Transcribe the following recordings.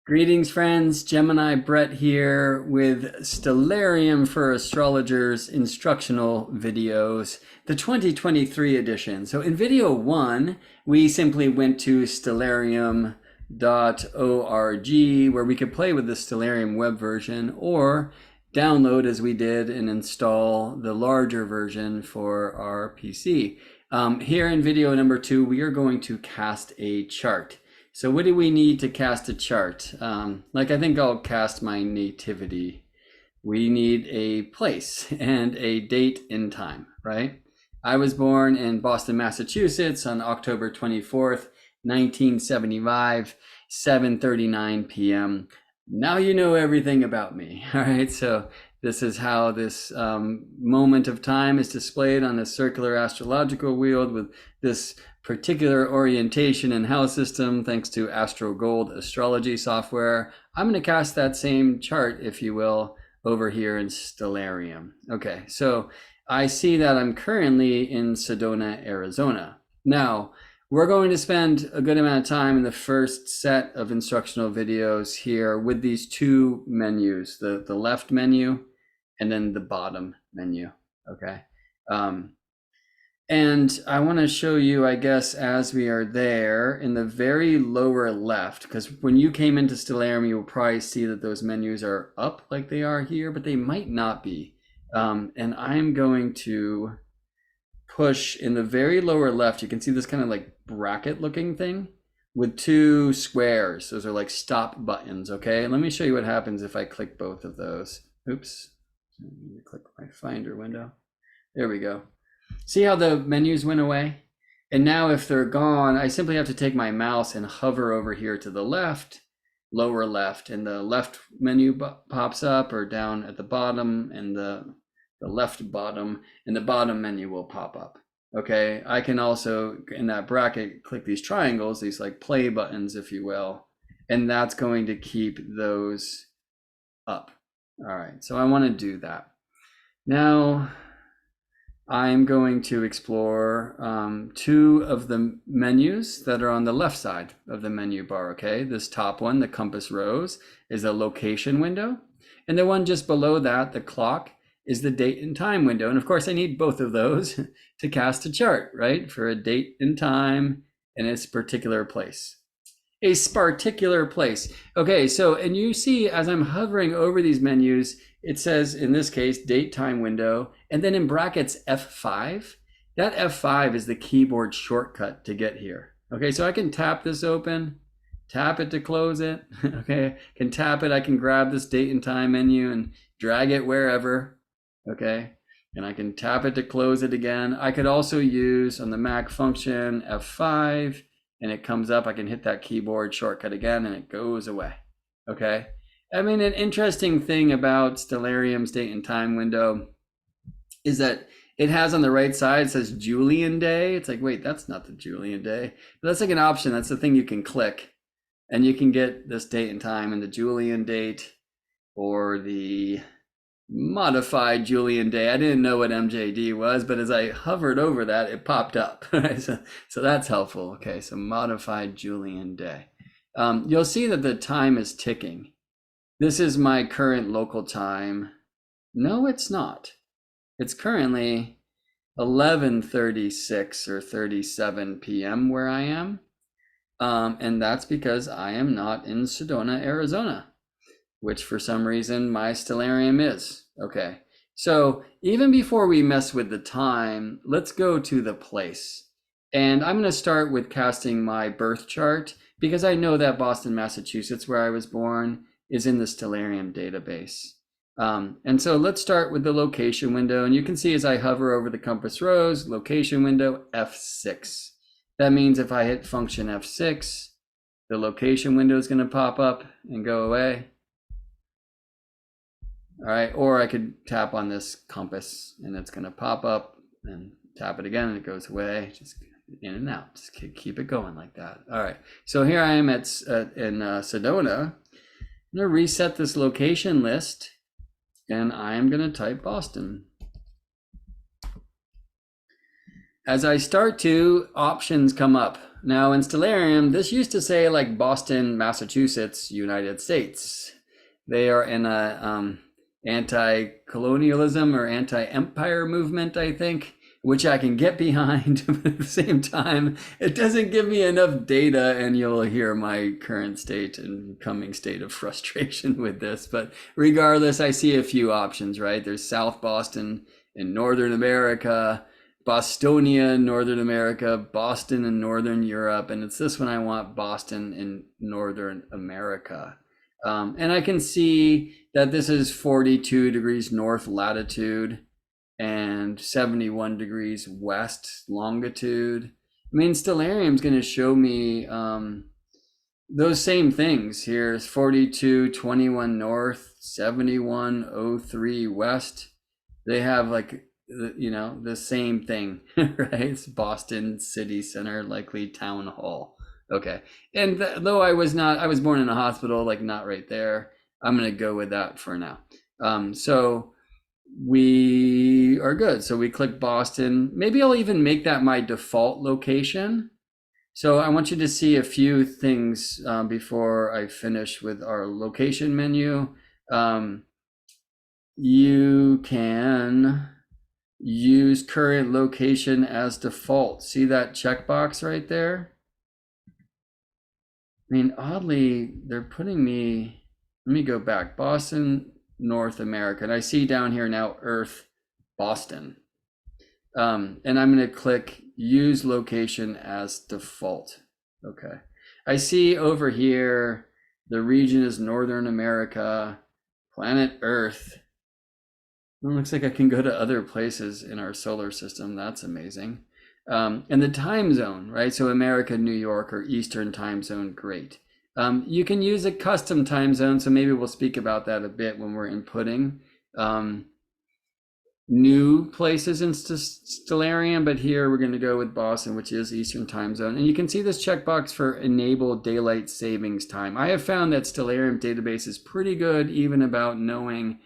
Greetings, friends. Gemini Brett here with Stellarium for Astrologers instructional videos, the 2023 edition. So in video 1, we simply went to stellarium.org where we could play with the Stellarium web version or download as we did and install the larger version for our PC. Here in video number 2, we are going to cast a chart. So what do we need to cast a chart? I think I'll cast my nativity. We need a place and a date and time, right? I was born in Boston, Massachusetts on October 24th, 1975, 7:39 p.m. Now you know everything about me, all right? So this is how this moment of time is displayed on a circular astrological wheel with this particular orientation and house system thanks to Astro Gold astrology software. I'm going to cast that same chart, if you will, over here in Stellarium. Okay, so I see that I'm currently in Sedona, Arizona. Now, we're going to spend a good amount of time in the first set of instructional videos here with these two menus, the left menu and then the bottom menu, okay? And I want to show you, I guess, as we are there in the very lower left, because when you came into Stellarium, you will probably see that those menus are up like they are here, but they might not be. And I'm going to push in the very lower left. You can see this kind of like bracket looking thing with two squares. Those are like stop buttons, okay? Let me show you what happens if I click both of those. Oops, let me click my Finder window. There we go. See how the menus went away? And now if they're gone, I simply have to take my mouse and hover over here to the left, lower left, and the left menu pops up, or down at the bottom and the left bottom, and the bottom menu will pop up. Okay, I can also, in that bracket, click these triangles, these like play buttons, if you will, and that's going to keep those up. All right, so I want to do that. Now, I'm going to explore two of the menus that are on the left side of the menu bar, okay? This top one, the compass rose, is a location window. And the one just below that, the clock, is the date and time window. And of course, I need both of those to cast a chart, right? For a date and time in its particular place. A sparticular place. Okay, so, and you see as I'm hovering over these menus, it says, in this case, date time window, and then in brackets F5. That F5 is the keyboard shortcut to get here. Okay, so I can tap this open, tap it to close it. Okay, I can tap it, I can grab this date and time menu and drag it wherever. Okay, and I can tap it to close it again. I could also use on the Mac function F5, and it comes up. I can hit that keyboard shortcut again and it goes away. Okay, I mean, an interesting thing about Stellarium's date and time window is that it has on the right side, it says Julian day. It's like, wait, that's not the Julian day. But that's like an option. That's the thing you can click, and you can get this date and time and the Julian date or the modified Julian day. I didn't know what MJD was, but as I hovered over that, it popped up. So that's helpful. Okay, so modified Julian day. You'll see that the time is ticking. This is my current local time. No, it's not. It's currently 11:36 or 37 p.m. where I am. And that's because I am not in Sedona, Arizona, which for some reason my Stellarium is. Okay, so even before we mess with the time, let's go to the place. And I'm going to start with casting my birth chart because I know that Boston, Massachusetts, where I was born, is in the Stellarium database. And so let's start with the location window. And you can see as I hover over the compass rose, location window F6. That means if I hit function F6, the location window is going to pop up and go away. All right, or I could tap on this compass and it's going to pop up, and tap it again and it goes away. Just in and out. Just keep it going like that. All right, so here I am in Sedona. I'm going to reset this location list, and I am going to type Boston. As I start to, options come up. Now in Stellarium, this used to say like Boston, Massachusetts, United States. They are in a anti-colonialism or anti-empire movement, I think, which I can get behind, but at the same time, it doesn't give me enough data, and you'll hear my current state and coming state of frustration with this. But regardless, I see a few options, right? There's South Boston in Northern America, Bostonia in Northern America, Boston in Northern Europe, and it's this one I want, Boston in Northern America. And I can see that this is 42 degrees north latitude and 71 degrees west longitude. I mean, Stellarium's going to show me those same things. Here's 4221 north, 7103 west. They have like, you know, the same thing, right? It's Boston City Center, likely town hall. Okay. And though I was born in a hospital, like not right there, I'm going to go with that for now. So we are good. So we click Boston. Maybe I'll even make that my default location. So I want you to see a few things before I finish with our location menu. You can use current location as default. See that checkbox right there? I mean, oddly, they're putting me, let me go back, Boston, North America. And I see down here now, Earth, Boston. And I'm going to click use location as default. Okay. I see over here, the region is Northern America, planet Earth. It looks like I can go to other places in our solar system. That's amazing. And the time zone, right? So America, New York, or Eastern time zone, great. You can use a custom time zone, so maybe we'll speak about that a bit when we're inputting new places in Stellarium, but here we're going to go with Boston, which is Eastern time zone. And you can see this checkbox for enable daylight savings time. I have found that Stellarium database is pretty good even about knowing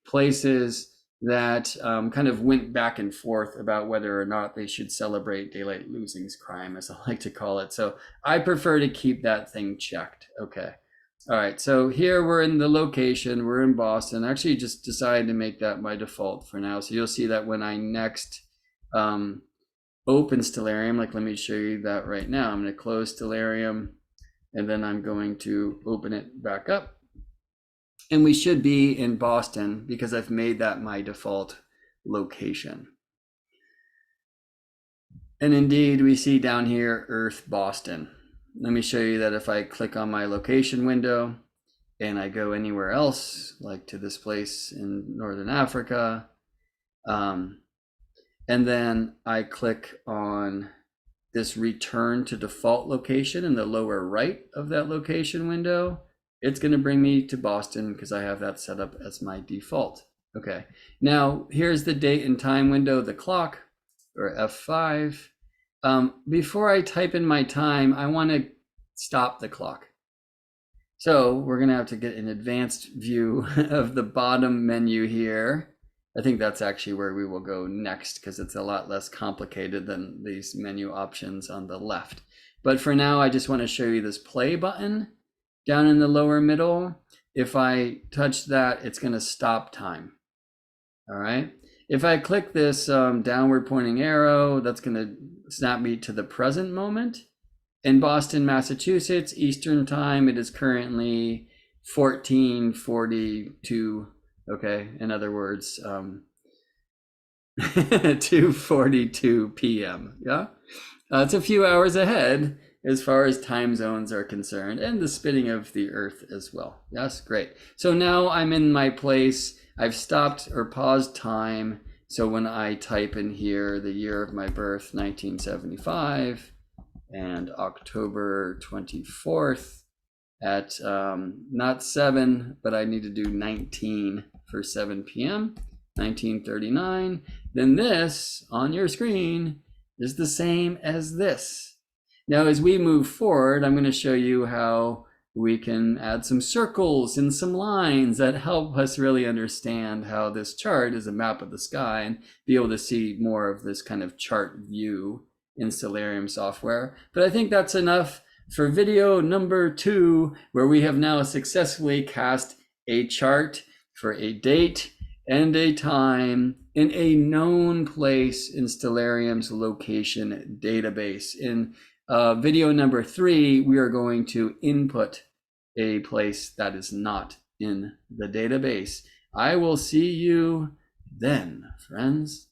places that kind of went back and forth about whether or not they should celebrate daylight losings crime, as I like to call it. So I prefer to keep that thing checked. Okay. All right. So here we're in the location. We're in Boston. I actually just decided to make that my default for now. So you'll see that when I next open Stellarium, like let me show you that right now. I'm going to close Stellarium and then I'm going to open it back up. And we should be in Boston because I've made that my default location. And indeed, we see down here, Earth, Boston. Let me show you that if I click on my location window and I go anywhere else, like to this place in Northern Africa, and then I click on this return to default location in the lower right of that location window, it's going to bring me to Boston because I have that set up as my default. Okay, now here's the date and time window, the clock, or F5. Before I type in my time, I want to stop the clock. So we're going to have to get an advanced view of the bottom menu here. I think that's actually where we will go next because it's a lot less complicated than these menu options on the left. But for now, I just want to show you this play button down in the lower middle. If I touch that, it's going to stop time. All right. If I click this downward pointing arrow, that's going to snap me to the present moment. In Boston, Massachusetts, Eastern time, it is currently 14:42. Okay. In other words, 2:42 p.m. Yeah. It's a few hours ahead as far as time zones are concerned, and the spinning of the Earth as well. Yes, great. So now I'm in my place. I've stopped or paused time. So when I type in here the year of my birth, 1975, and October 24th at not 7, but I need to do 19 for 7 p.m., 1939, then this on your screen is the same as this. Now, as we move forward, I'm going to show you how we can add some circles and some lines that help us really understand how this chart is a map of the sky and be able to see more of this kind of chart view in Stellarium software. But I think that's enough for video number 2, where we have now successfully cast a chart for a date and a time in a known place in Stellarium's location database. In video number 3, we are going to input a place that is not in the database. I will see you then, friends.